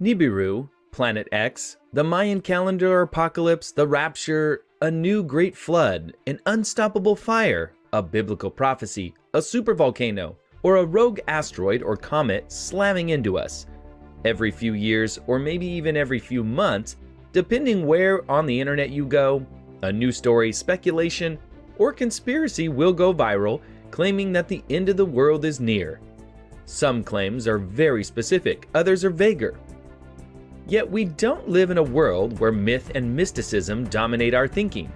Nibiru, Planet X, the Mayan calendar apocalypse, the rapture, a new great flood, an unstoppable fire, a biblical prophecy, a supervolcano, or a rogue asteroid or comet slamming into us. Every few years, or maybe even every few months, depending where on the internet you go, a new story, speculation, or conspiracy will go viral, claiming that the end of the world is near. Some claims are very specific, others are vaguer. Yet we don't live in a world where myth and mysticism dominate our thinking.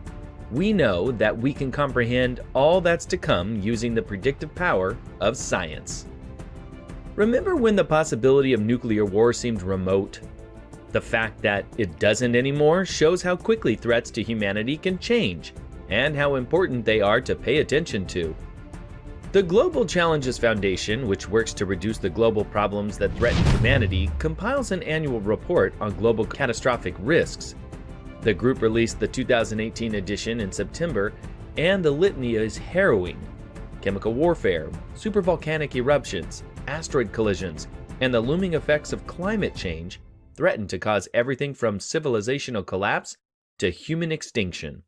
We know that we can comprehend all that's to come using the predictive power of science. Remember when the possibility of nuclear war seemed remote? The fact that it doesn't anymore shows how quickly threats to humanity can change, and how important they are to pay attention to. The Global Challenges Foundation, which works to reduce the global problems that threaten humanity, compiles an annual report on global catastrophic risks. The group released the 2018 edition in September, and the litany is harrowing. Chemical warfare, supervolcanic eruptions, asteroid collisions, and the looming effects of climate change threaten to cause everything from civilizational collapse to human extinction.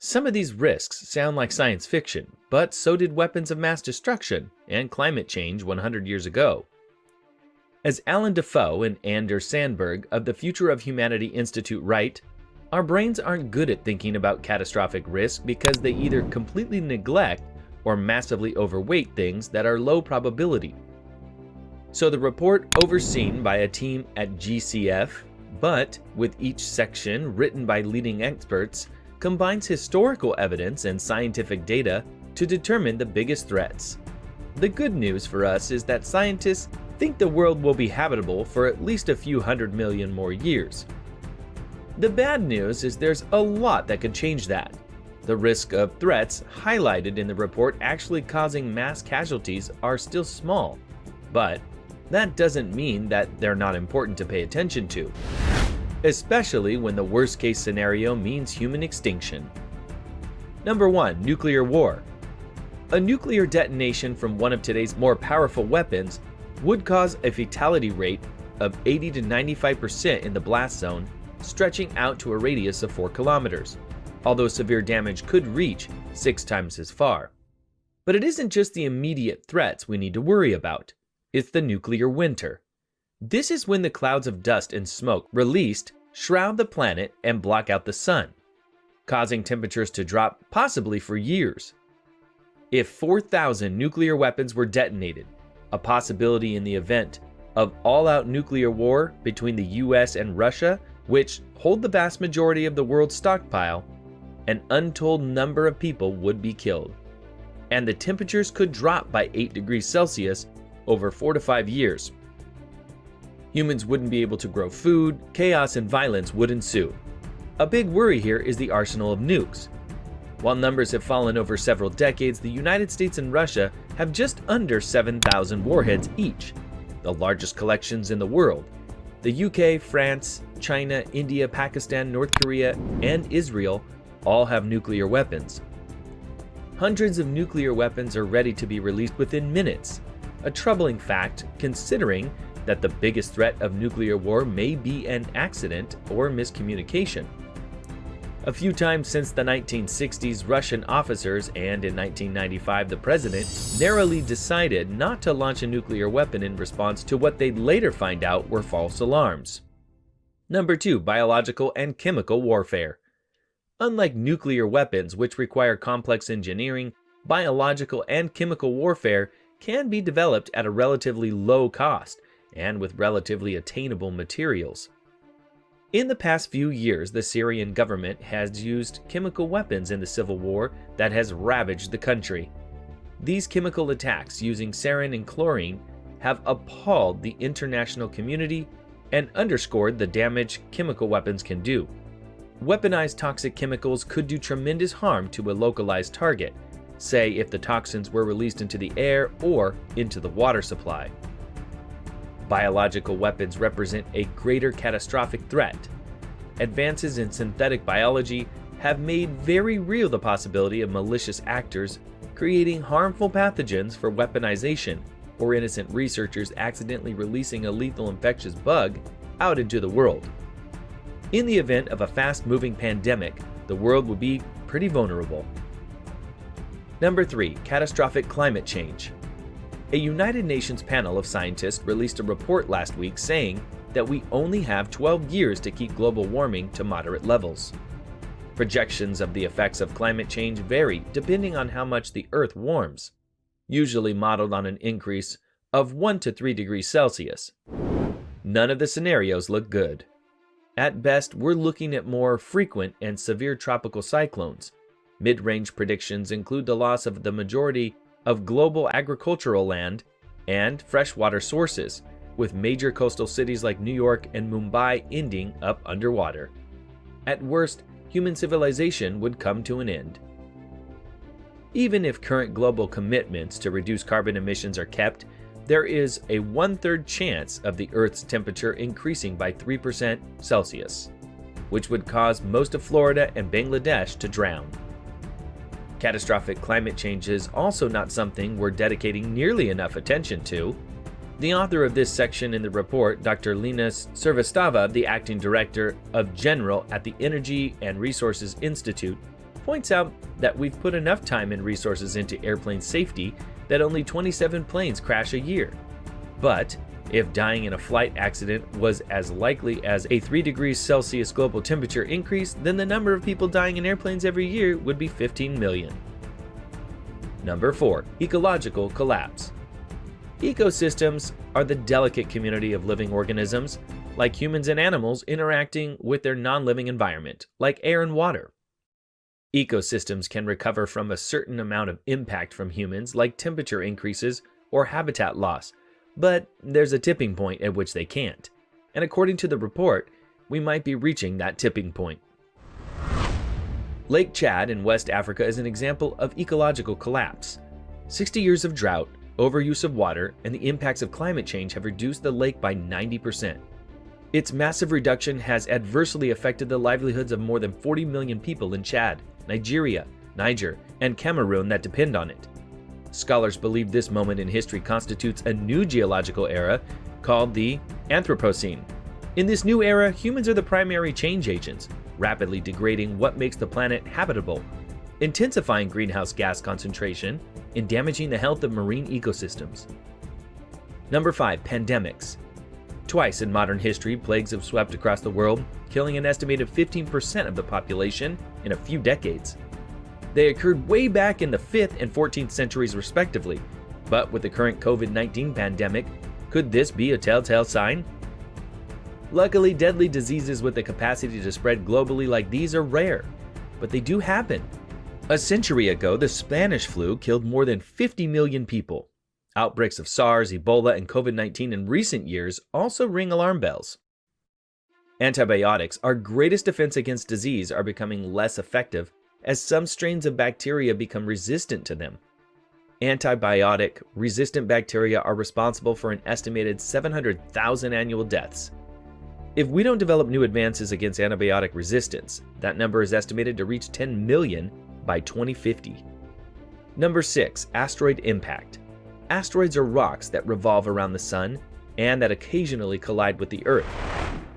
Some of these risks sound like science fiction, but so did weapons of mass destruction and climate change 100 years ago. As Alan Defoe and Anders Sandberg of the Future of Humanity Institute write, our brains aren't good at thinking about catastrophic risk because they either completely neglect or massively overweight things that are low probability. So the report, overseen by a team at GCF, but with each section written by leading experts, combines historical evidence and scientific data to determine the biggest threats. The good news for us is that scientists think the world will be habitable for at least a few 100 million more years. The bad news is there's a lot that could change that. The risk of threats highlighted in the report actually causing mass casualties are still small, but that doesn't mean that they're not important to pay attention to, especially when the worst-case scenario means human extinction. Number 1. Nuclear war. A nuclear detonation from one of today's more powerful weapons would cause a fatality rate of 80 to 95% in the blast zone, stretching out to a radius of 4 kilometers, although severe damage could reach 6 times as far. But it isn't just the immediate threats we need to worry about, it's the nuclear winter. This is when the clouds of dust and smoke released shroud the planet and block out the sun, causing temperatures to drop possibly for years. If 4,000 nuclear weapons were detonated, a possibility in the event of all-out nuclear war between the US and Russia, which hold the vast majority of the world's stockpile, an untold number of people would be killed. And the temperatures could drop by 8 degrees Celsius over 4 to 5 years. Humans wouldn't be able to grow food, chaos and violence would ensue. A big worry here is the arsenal of nukes. While numbers have fallen over several decades, the United States and Russia have just under 7,000 warheads each, the largest collections in the world. The UK, France, China, India, Pakistan, North Korea, and Israel all have nuclear weapons. Hundreds of nuclear weapons are ready to be released within minutes, a troubling fact considering that the biggest threat of nuclear war may be an accident or miscommunication. A few times since the 1960s, Russian officers, and in 1995 the president, narrowly decided not to launch a nuclear weapon in response to what they'd later find out were false alarms. Number 2. Biological and chemical warfare. Unlike nuclear weapons, which require complex engineering, biological and chemical warfare can be developed at a relatively low cost and with relatively attainable materials. In the past few years, the Syrian government has used chemical weapons in the civil war that has ravaged the country. These chemical attacks using sarin and chlorine have appalled the international community and underscored the damage chemical weapons can do. Weaponized toxic chemicals could do tremendous harm to a localized target, say if the toxins were released into the air or into the water supply. Biological weapons represent a greater catastrophic threat. Advances in synthetic biology have made very real the possibility of malicious actors creating harmful pathogens for weaponization or innocent researchers accidentally releasing a lethal infectious bug out into the world. In the event of a fast-moving pandemic, the world would be pretty vulnerable. Number 3. Catastrophic climate change. A United Nations panel of scientists released a report last week saying that we only have 12 years to keep global warming to moderate levels. Projections of the effects of climate change vary depending on how much the Earth warms, usually modeled on an increase of 1 to 3 degrees Celsius. None of the scenarios look good. At best, we're looking at more frequent and severe tropical cyclones. Mid-range predictions include the loss of the majority of global agricultural land and freshwater sources, with major coastal cities like New York and Mumbai ending up underwater. At worst, human civilization would come to an end. Even if current global commitments to reduce carbon emissions are kept, there is a 1/3 chance of the Earth's temperature increasing by 3% Celsius, which would cause most of Florida and Bangladesh to drown. Catastrophic climate change is also not something we're dedicating nearly enough attention to. The author of this section in the report, Dr. Linus Srivastava, the acting director of General at the Energy and Resources Institute, points out that we've put enough time and resources into airplane safety that only 27 planes crash a year. But if dying in a flight accident was as likely as a 3 degrees Celsius global temperature increase, then the number of people dying in airplanes every year would be 15 million. Number 4. Ecological collapse. Ecosystems are the delicate community of living organisms, like humans and animals, interacting with their non-living environment, like air and water. Ecosystems can recover from a certain amount of impact from humans, like temperature increases or habitat loss, but there's a tipping point at which they can't. And according to the report, we might be reaching that tipping point. Lake Chad in West Africa is an example of ecological collapse. 60 years of drought, overuse of water, and the impacts of climate change have reduced the lake by 90%. Its massive reduction has adversely affected the livelihoods of more than 40 million people in Chad, Nigeria, Niger, and Cameroon that depend on it. Scholars believe this moment in history constitutes a new geological era called the Anthropocene. In this new era, humans are the primary change agents, rapidly degrading what makes the planet habitable, intensifying greenhouse gas concentration, and damaging the health of marine ecosystems. Number 5. Pandemics. Twice in modern history, plagues have swept across the world, killing an estimated 15% of the population in a few decades. They occurred way back in the 5th and 14th centuries respectively, but with the current COVID-19 pandemic, could this be a telltale sign? Luckily, deadly diseases with the capacity to spread globally like these are rare, but they do happen. A century ago, the Spanish flu killed more than 50 million people. Outbreaks of SARS, Ebola, and COVID-19 in recent years also ring alarm bells. Antibiotics, our greatest defense against disease, are becoming less effective as some strains of bacteria become resistant to them. Antibiotic-resistant bacteria are responsible for an estimated 700,000 annual deaths. If we don't develop new advances against antibiotic resistance, that number is estimated to reach 10 million by 2050. Number 6. Asteroid impact. Asteroids are rocks that revolve around the Sun and that occasionally collide with the Earth.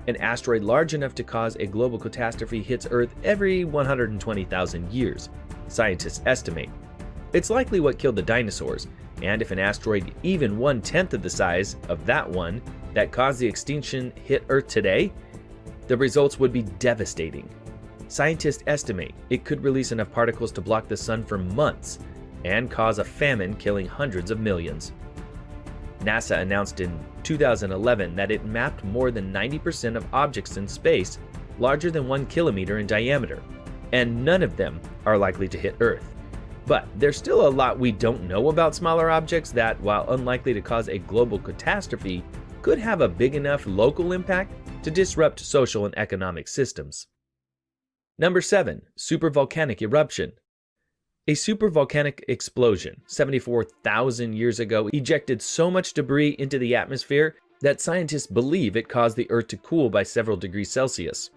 An asteroid large enough to cause a global catastrophe hits Earth every 120,000 years, scientists estimate. It's likely what killed the dinosaurs, and if an asteroid even 1/10 of the size of that one that caused the extinction hit Earth today, the results would be devastating. Scientists estimate it could release enough particles to block the Sun for months and cause a famine killing hundreds of millions. NASA announced in 2011 that it mapped more than 90% of objects in space larger than 1 kilometer in diameter, and none of them are likely to hit Earth. But there's still a lot we don't know about smaller objects that, while unlikely to cause a global catastrophe, could have a big enough local impact to disrupt social and economic systems. Number 7. Supervolcanic eruption. A supervolcanic explosion 74,000 years ago ejected so much debris into the atmosphere that scientists believe it caused the Earth to cool by several degrees Celsius.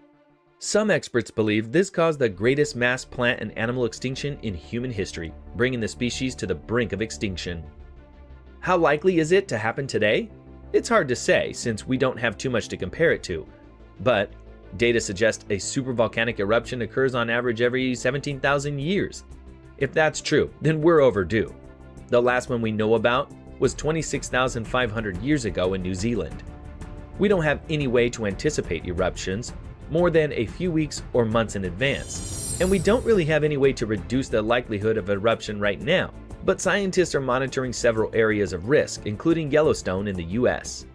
Some experts believe this caused the greatest mass plant and animal extinction in human history, bringing the species to the brink of extinction. How likely is it to happen today? It's hard to say since we don't have too much to compare it to, but data suggests a supervolcanic eruption occurs on average every 17,000 years. If that's true, then we're overdue. The last one we know about was 26,500 years ago in New Zealand. We don't have any way to anticipate eruptions more than a few weeks or months in advance, and we don't really have any way to reduce the likelihood of eruption right now. But scientists are monitoring several areas of risk, including Yellowstone in the US.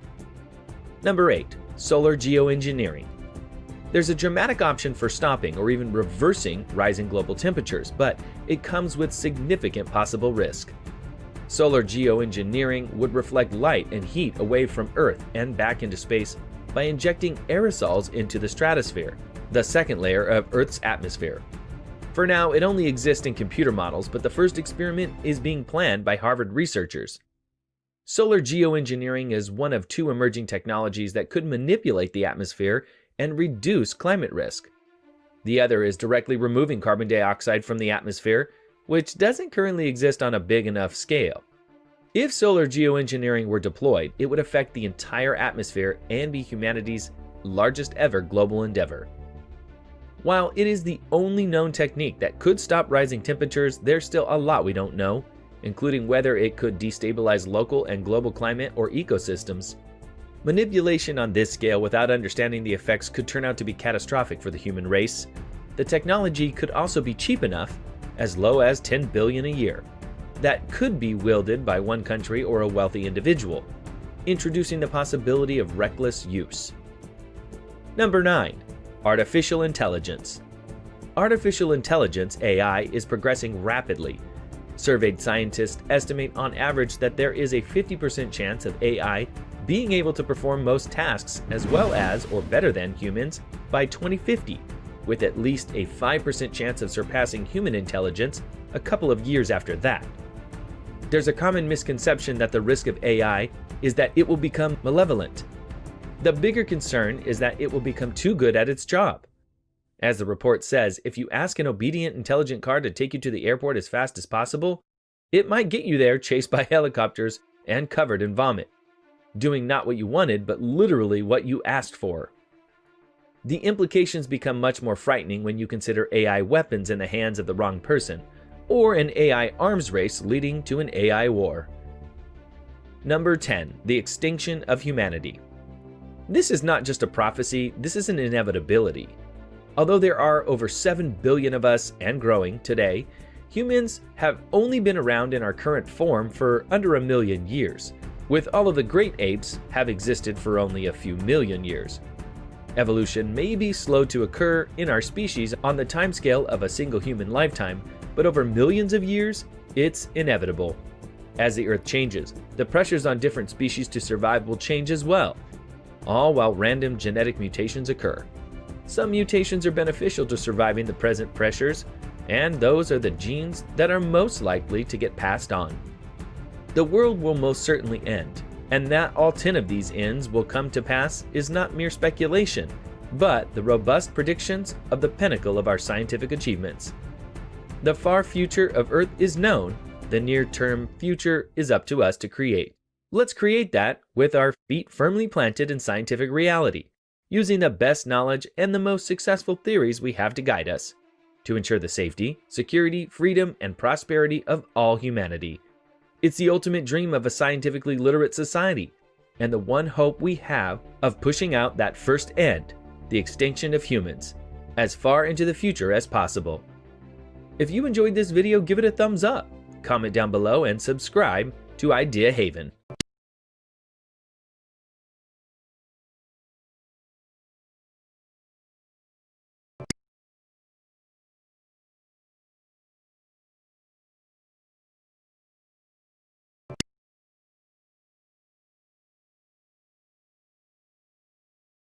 Number 8. Solar geoengineering. There's a dramatic option for stopping or even reversing rising global temperatures, but it comes with significant possible risk. Solar geoengineering would reflect light and heat away from Earth and back into space by injecting aerosols into the stratosphere, the second layer of Earth's atmosphere. For now, it only exists in computer models, but the first experiment is being planned by Harvard researchers. Solar geoengineering is one of two emerging technologies that could manipulate the atmosphere and reduce climate risk. The other is directly removing carbon dioxide from the atmosphere, which doesn't currently exist on a big enough scale. If solar geoengineering were deployed, it would affect the entire atmosphere and be humanity's largest ever global endeavor. While it is the only known technique that could stop rising temperatures, there's still a lot we don't know, including whether it could destabilize local and global climate or ecosystems. Manipulation on this scale without understanding the effects could turn out to be catastrophic for the human race. The technology could also be cheap enough, as low as $10 billion a year, that could be wielded by one country or a wealthy individual, introducing the possibility of reckless use. Number 9. Artificial intelligence. Artificial intelligence, AI, is progressing rapidly. Surveyed scientists estimate on average that there is a 50% chance of AI being able to perform most tasks as well as or better than humans by 2050, with at least a 5% chance of surpassing human intelligence a couple of years after that. There's a common misconception that the risk of AI is that it will become malevolent. The bigger concern is that it will become too good at its job. As the report says, if you ask an obedient, intelligent car to take you to the airport as fast as possible, it might get you there chased by helicopters and covered in vomit, doing not what you wanted, but literally what you asked for. The implications become much more frightening when you consider AI weapons in the hands of the wrong person, or an AI arms race leading to an AI war. Number 10. The extinction of humanity. This is not just a prophecy, this is an inevitability. Although there are over 7 billion of us and growing today, humans have only been around in our current form for under 1 million years, with all of the great apes have existed for only a few million years. Evolution may be slow to occur in our species on the timescale of a single human lifetime, but over millions of years, it's inevitable. As the Earth changes, the pressures on different species to survive will change as well, all while random genetic mutations occur. Some mutations are beneficial to surviving the present pressures, and those are the genes that are most likely to get passed on. The world will most certainly end, and that all 10 of these ends will come to pass is not mere speculation, but the robust predictions of the pinnacle of our scientific achievements. The far future of Earth is known, the near-term future is up to us to create. Let's create that with our feet firmly planted in scientific reality, using the best knowledge and the most successful theories we have to guide us, to ensure the safety, security, freedom, and prosperity of all humanity. It's the ultimate dream of a scientifically literate society, and the one hope we have of pushing out that first end, the extinction of humans, as far into the future as possible. If you enjoyed this video, give it a thumbs up, comment down below, and subscribe to Idea Haven.